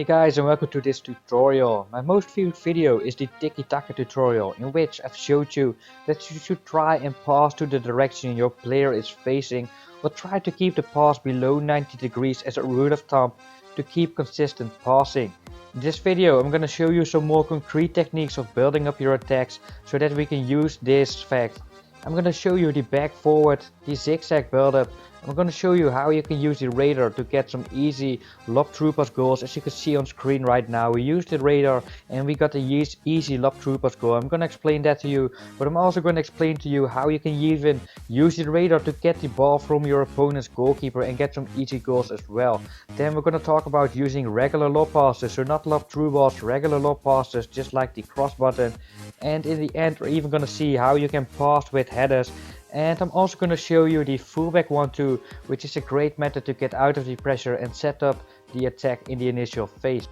Hey guys, and welcome to this tutorial. My most viewed video is the tiki-taka tutorial, in which I've showed you that you should try and pass to the direction your player is facing, or try to keep the pass below 90 degrees as a rule of thumb to keep consistent passing. In this video I'm gonna show you some more concrete techniques of building up your attacks so that we can use this fact. I'm gonna show you the back forward, the zigzag build-up. I'm gonna show you how you can use the radar to get some easy lob troopers goals. As you can see on screen right now, we used the radar and we got a easy lob troopers goal. I'm gonna explain that to you, but I'm also gonna explain to you how you can even use the radar to get the ball from your opponent's goalkeeper and get some easy goals as well. Then we're gonna talk about using regular lob passes, so not lob through balls, regular lob passes, just like the cross button. And in the end we're even gonna see how you can pass with headers. And I'm also going to show you the fullback 1-2, which is a great method to get out of the pressure and set up the attack in the initial phase.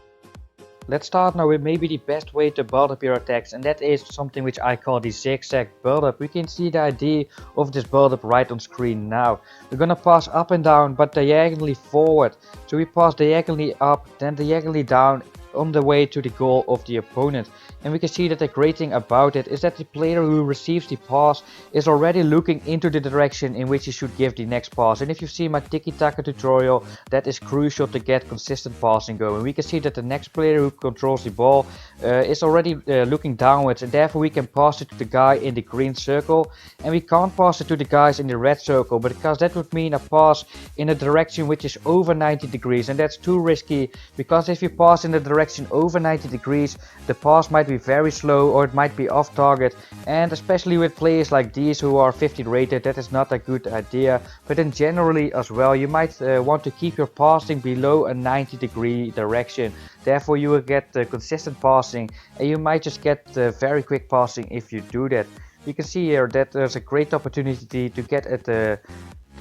Let's start now with maybe the best way to build up your attacks, and that is something which I call the zigzag build up. We can see the idea of this build up right on screen now. We're gonna pass up and down but diagonally forward. So we pass diagonally up, then diagonally down on the way to the goal of the opponent. And we can see that the great thing about it is that the player who receives the pass is already looking into the direction in which he should give the next pass. And if you see my tiki-taka tutorial, that is crucial to get consistent passing going. We can see that the next player who controls the ball is already looking downwards, and therefore we can pass it to the guy in the green circle, and we can't pass it to the guys in the red circle because that would mean a pass in a direction which is over 90 degrees, and that's too risky, because if you pass in the direction over 90 degrees the pass might be very slow or it might be off target, and especially with players like these who are 50 rated, that is not a good idea. But then generally as well, you might want to keep your passing below a 90-degree direction. Therefore you will get consistent passing, and you might just get very quick passing if you do that. You can see here that there's a great opportunity to get at the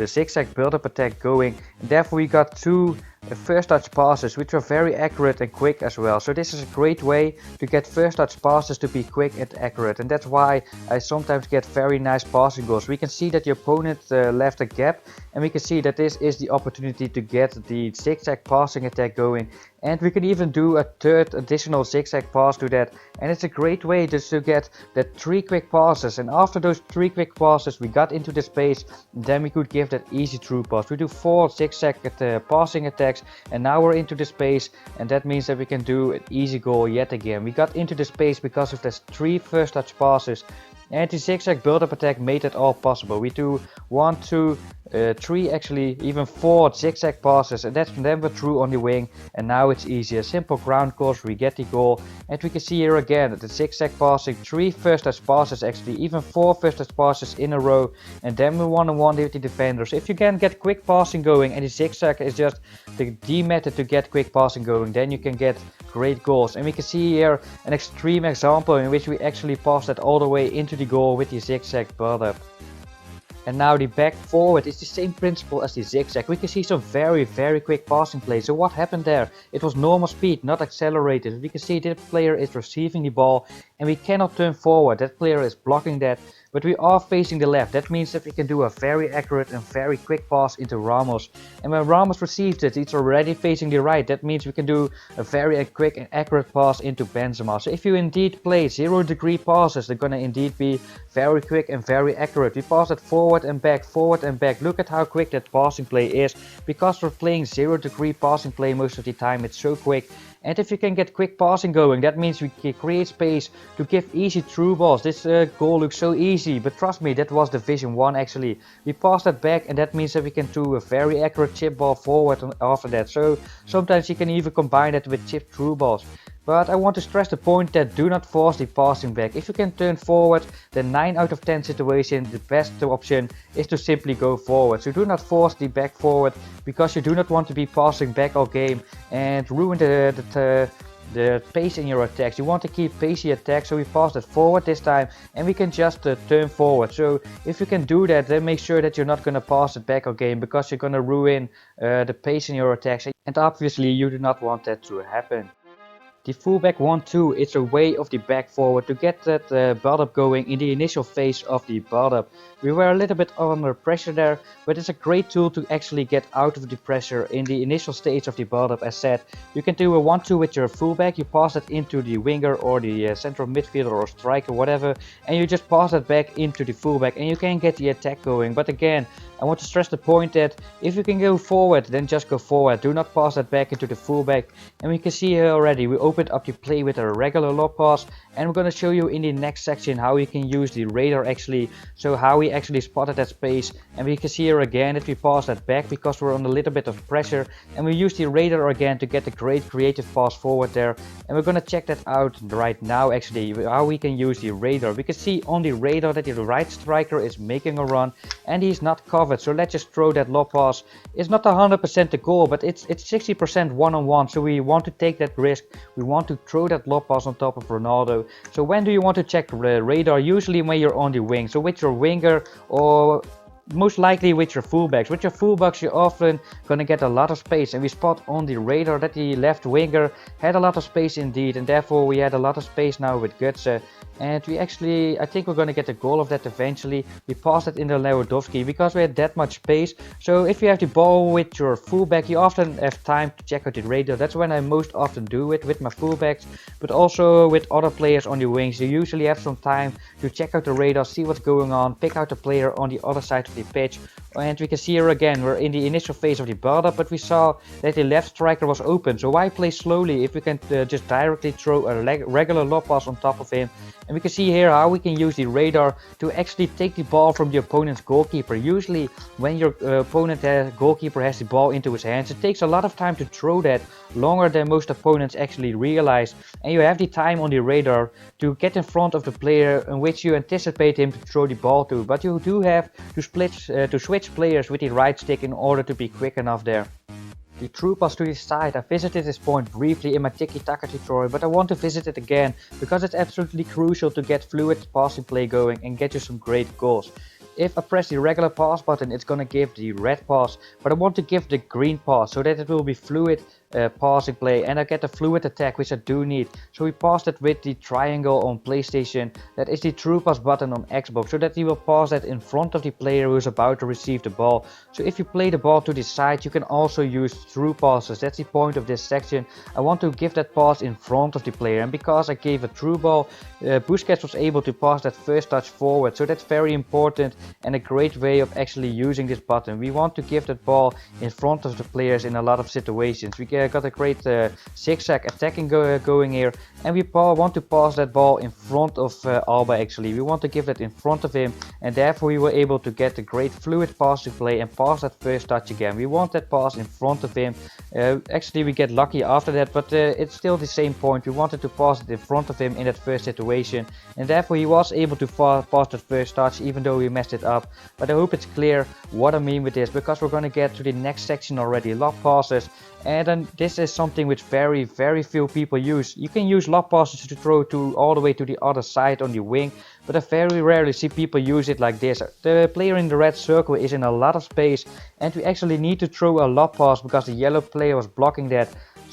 zigzag build-up attack going, and therefore we got two first touch passes which are very accurate and quick as well. So this is a great way to get first touch passes to be quick and accurate, and that's why I sometimes get very nice passing goals. We can see that the opponent left a gap, and we can see that this is the opportunity to get the zigzag passing attack going, and we can even do a third additional zigzag pass to that. And it's a great way just to get that 3 quick passes, and after those 3 quick passes we got into the space, then we could give that easy through pass. We do 4 zigzag passing attacks, and now we're into the space, and that means that we can do an easy goal yet again. We got into the space because of those 3 first touch passes, and the zigzag build-up attack made it all possible. We do 1, 2, 3, actually even 4 zigzag passes, and that's then we're through on the wing, and now it's easier. Simple ground course, we get the goal, and we can see here again the zigzag passing, 3 first touch passes, actually even 4 first touch passes in a row, and then we 1-on-1 with the defenders. If you can get quick passing going, and the zigzag is just the method to get quick passing going, then you can get great goals. And we can see here an extreme example in which we actually passed that all the way into the goal with the zigzag build-up. And now the back forward is the same principle as the zigzag. We can see some very quick passing plays. So what happened there? It was normal speed, not accelerated. We can see that player is receiving the ball and we cannot turn forward. That player is blocking that, but we are facing the left. That means that we can do a very accurate and very quick pass into Ramos. And when Ramos receives it, it's already facing the right. That means we can do a very quick and accurate pass into Benzema. So if you indeed play 0-degree passes, they're gonna indeed be very quick and very accurate. We pass it forward and back, forward and back. Look at how quick that passing play is. Because we're playing 0-degree passing play most of the time, it's so quick. And if you can get quick passing going, that means we can create space to give easy through balls. This goal looks so easy, but trust me, that was Division 1 actually. We passed that back, and that means that we can do a very accurate chip ball forward after that. So sometimes you can even combine that with chip through balls. But I want to stress the point that do not force the passing back. If you can turn forward, then 9 out of 10 situations the best option is to simply go forward. So do not force the back forward, because you do not want to be passing back all game and ruin the pace in your attacks. You want to keep pacey attacks, so we pass it forward this time and we can just turn forward. So if you can do that, then make sure that you're not going to pass it back all game, because you're going to ruin the pace in your attacks, and obviously you do not want that to happen. The fullback 1-2 is a way of the back forward to get that build-up going in the initial phase of the build-up. We were a little bit under pressure there, but it's a great tool to actually get out of the pressure in the initial stage of the build-up. As said, you can do a 1-2 with your fullback, you pass it into the winger or the central midfielder or striker, whatever, and you just pass it back into the fullback and you can get the attack going. But again, I want to stress the point that if you can go forward, then just go forward. Do not pass that back into the fullback. And we can see here already, we opened up the play with a regular lob pass, and we're going to show you in the next section how we can use the radar actually, so how we actually spotted that space. And we can see here again that we pass that back because we're under a little bit of pressure, and we use the radar again to get a great creative pass forward there. And we're going to check that out right now actually, how we can use the radar. We can see on the radar that the right striker is making a run and he's not covered, so let's just throw that lob pass. It's not 100% the goal, but it's 60% one-on-one, so we want to take that risk. We want to throw that lob pass on top of Ronaldo. So when do you want to check the radar? Usually when you're on the wing, so with your winger or most likely with your fullbacks. With your fullbacks you're often gonna get a lot of space, and we spot on the radar that the left winger had a lot of space indeed, and therefore we had a lot of space now with Götze. And we actually, I think we're gonna get a goal of that eventually. We passed it in the Lewandowski because we had that much space. So if you have the ball with your fullback, you often have time to check out the radar. That's when I most often do it with my fullbacks, but also with other players on the wings. You usually have some time to check out the radar, see what's going on, pick out the player on the other side of the pitch. And we can see here again, we're in the initial phase of the build-up, but we saw that the left striker was open. So why play slowly if we can just directly throw a regular lob pass on top of him? And we can see here how we can use the radar to actually take the ball from the opponent's goalkeeper. Usually when your goalkeeper has the ball into his hands, it takes a lot of time to throw that, longer than most opponents actually realize. And you have the time on the radar to get in front of the player in which you anticipate him to throw the ball to. But you do have to switch players with the right stick in order to be quick enough there. The through pass to the side, I visited this point briefly in my tiki-taka tutorial, but I want to visit it again because it's absolutely crucial to get fluid passing play going and get you some great goals. If I press the regular pass button, it's gonna give the red pass, but I want to give the green pass so that it will be fluid passing play, and I get a fluid attack, which I do need. So we passed it with the triangle on PlayStation. That is the through pass button on Xbox, so that you will pass that in front of the player who is about to receive the ball. So if you play the ball to the side, you can also use through passes. That's the point of this section. I want to give that pass in front of the player, and because I gave a through ball, Busquets was able to pass that first touch forward. So that's very important and a great way of actually using this button. We want to give that ball in front of the players in a lot of situations. We got a great zigzag attacking going here, and we want to pass that ball in front of Alba actually. We want to give that in front of him, and therefore we were able to get a great fluid passing play and pass that first touch again. We want that pass in front of him. Actually we get lucky after that, but it's still the same point. We wanted to pass it in front of him in that first situation, and therefore he was able to pass that first touch even though we messed it up. But I hope it's clear what I mean with this, because we're going to get to the next section already, lob passes. And then this is something which very few people use. You can use lob passes to throw to all the way to the other side on the wing, but I very rarely see people use it like this. The player in the red circle is in a lot of space, and we actually need to throw a lob pass because the yellow player was blocking that.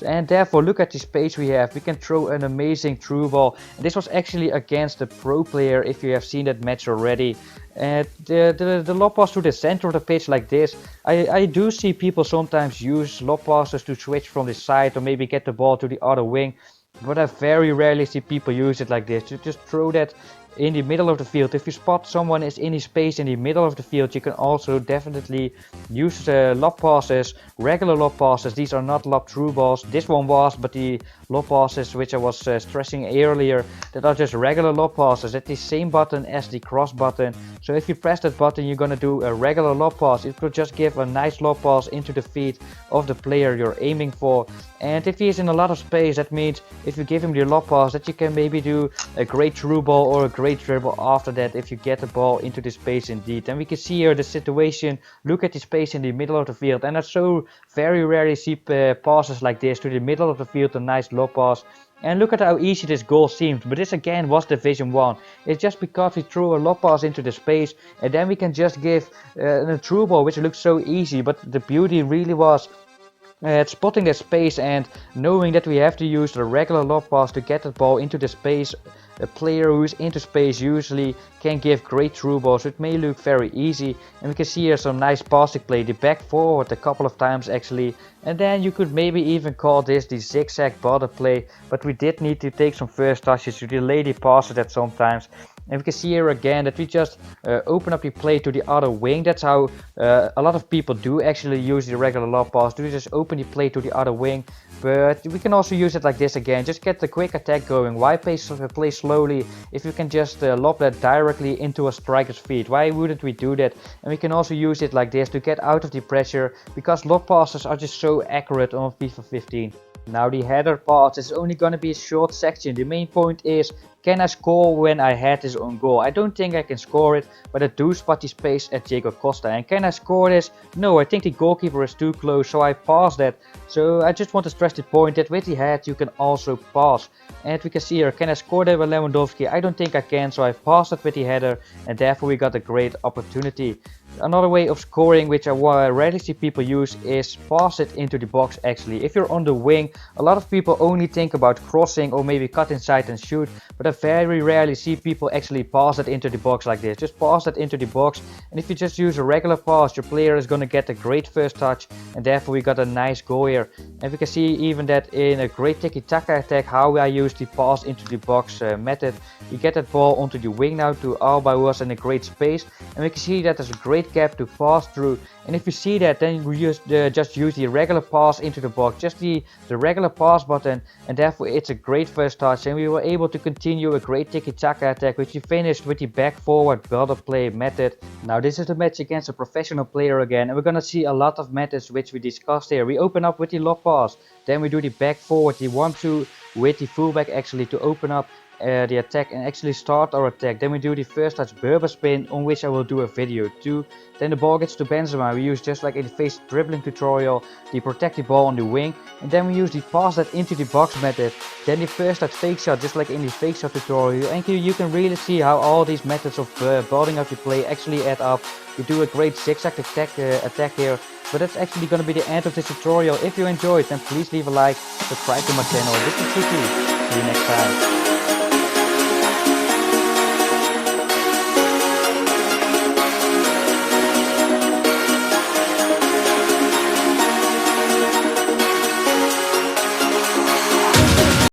And therefore look at the space we have. We can throw an amazing through ball, and this was actually against the pro player, if you have seen that match already. And the lob pass to the center of the pitch like this, I do see people sometimes use lob passes to switch from the side or maybe get the ball to the other wing, but I very rarely see people use it like this, to just throw that in the middle of the field. If you spot someone is in the space in the middle of the field, you can also definitely use lob passes, regular lob passes. These are not lob through balls. This one was, but the lob passes which I was stressing earlier, that are just regular lob passes at the same button as the cross button. So if you press that button, you're gonna do a regular lob pass. It could just give a nice lob pass into the feet of the player you're aiming for. And if he is in a lot of space, that means if you give him the lob pass, that you can maybe do a great through ball or a great dribble after that if you get the ball into the space indeed. And we can see here the situation. Look at the space in the middle of the field, and I so very rarely see passes like this to the middle of the field, a nice lob pass. And look at how easy this goal seemed, but this again was Division 1. It's just because we threw a lob pass into the space, and then we can just give a through ball, which looks so easy, but the beauty really was at spotting that space and knowing that we have to use the regular lob pass to get the ball into the space. A player who is into space usually can give great through balls, so it may look very easy. And we can see here some nice passing play, the back forward a couple of times actually. And then you could maybe even call this the zigzag border play, but we did need to take some first touches to delay the passes at sometimes. And we can see here again that we just open up the play to the other wing. That's how a lot of people do actually use the regular lob pass. Do just open the play to the other wing. But we can also use it like this again. Just get the quick attack going. Why play slowly if you can just lob that directly into a striker's feet? Why wouldn't we do that? And we can also use it like this to get out of the pressure, because lob passes are just so accurate on FIFA 15. Now the header pass is only gonna be a short section. The main point is, can I score when I had this on goal? I don't think I can score it, but I do spot the space at Diego Costa. And can I score this? No, I think the goalkeeper is too close, so I pass that. So I just want to stress the point that with the head you can also pass. And we can see here, can I score that with Lewandowski? I don't think I can, so I passed it with the header, and therefore we got a great opportunity. Another way of scoring, which I rarely see people use, is pass it into the box actually. If you're on the wing, a lot of people only think about crossing or maybe cut inside and shoot, but I very rarely see people actually pass it into the box like this. Just pass it into the box, and if you just use a regular pass, your player is gonna get a great first touch, and therefore we got a nice goal here. And we can see even that in a great tiki-taka attack how I use the pass into the box method. You get that ball onto the wing now to Alba, who was in a great space, and we can see that there's a great gap to pass through. And if you see that, then we just use the regular pass into the box, just the regular pass button, and therefore it's a great first touch. And we were able to continue a great tiki-taka attack, which we finished with the back forward build-up play method. Now this is a match against a professional player again, and we're gonna see a lot of methods which we discussed here. We open up with the lob pass, then we do the back forward, the 1-2 with the fullback actually to open up the attack and actually start our attack. Then we do the first touch Berber spin, on which I will do a video too. Then the ball gets to Benzema. We use, just like in the face dribbling tutorial, the protect the ball on the wing, and then we use the pass that into the box method. Then the first touch fake shot, just like in the fake shot tutorial. And you can really see how all these methods of building up the play actually add up. We do a great zigzag attack here. But that's actually going to be the end of this tutorial. If you enjoyed, then please leave a like, subscribe to my channel. This is SOETIE. See you next time.